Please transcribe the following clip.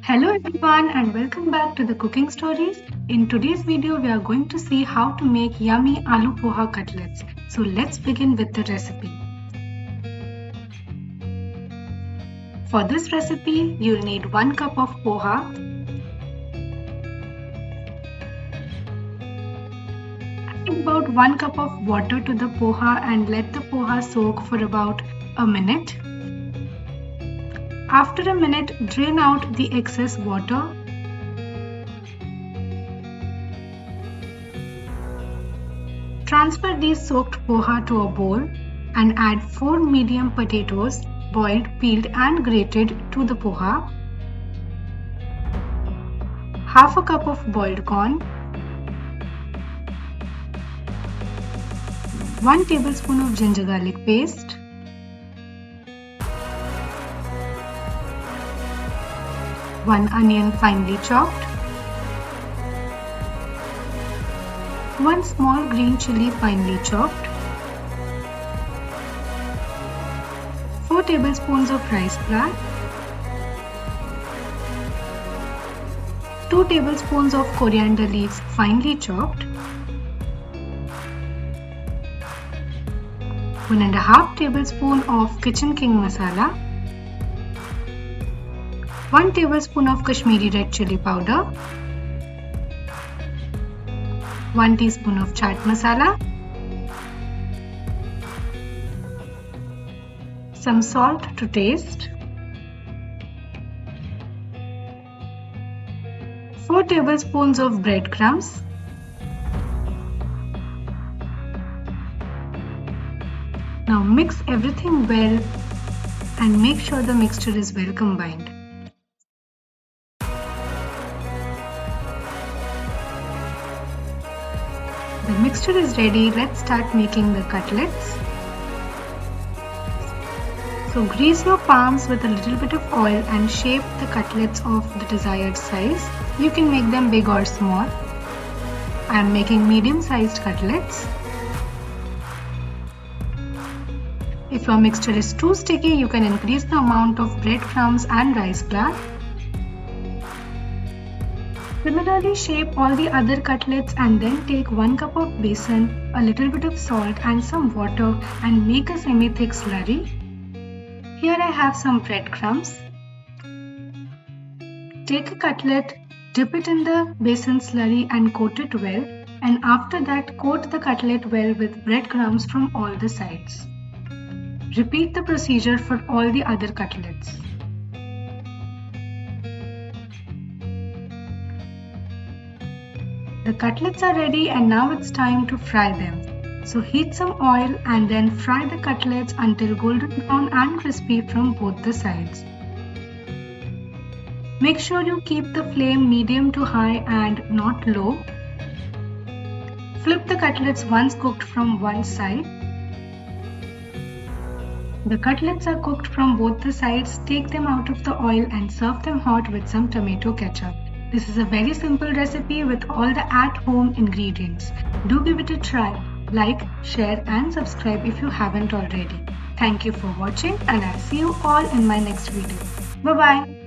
Hello everyone and welcome back to the cooking stories. In today's video we are going to see how to make yummy aloo poha cutlets. So let's begin with the recipe. For this recipe you'll need 1 cup of poha, add about 1 cup of water to the poha and let the poha soak for about a minute. After a minute, drain out the excess water. Transfer these soaked poha to a bowl and add 4 medium potatoes, boiled, peeled and grated to the poha, half a cup of boiled corn, 1 tablespoon of ginger garlic paste, 1 onion finely chopped, 1 small green chilli finely chopped, 4 tablespoons of rice flour, 2 tablespoons of coriander leaves finely chopped, 1½ tablespoon of kitchen king masala, 1 tablespoon of Kashmiri red chilli powder, 1 teaspoon of chaat masala, some salt to taste, 4 tablespoons of breadcrumbs, now mix everything well and make sure the mixture is well combined. The mixture is ready. Let's start making the cutlets. So grease your palms with a little bit of oil and shape the cutlets of the desired size. You can make them big or small. I am making medium-sized cutlets. If your mixture is too sticky, you can increase the amount of breadcrumbs and rice flour. Similarly, shape all the other cutlets and then take 1 cup of besan, a little bit of salt and some water and make a semi-thick slurry. Here I have some breadcrumbs. Take a cutlet, dip it in the besan slurry and coat it well, and after that coat the cutlet well with breadcrumbs from all the sides. Repeat the procedure for all the other cutlets. The cutlets are ready and now it's time to fry them. So heat some oil and then fry the cutlets until golden brown and crispy from both the sides. Make sure you keep the flame medium to high and not low. Flip the cutlets once cooked from one side. The cutlets are cooked from both the sides. Take them out of the oil and serve them hot with some tomato ketchup. This is a very simple recipe with all the at-home ingredients. Do give it a try. Like, share and subscribe if you haven't already. Thank you for watching and I'll see you all in my next video. Bye-bye.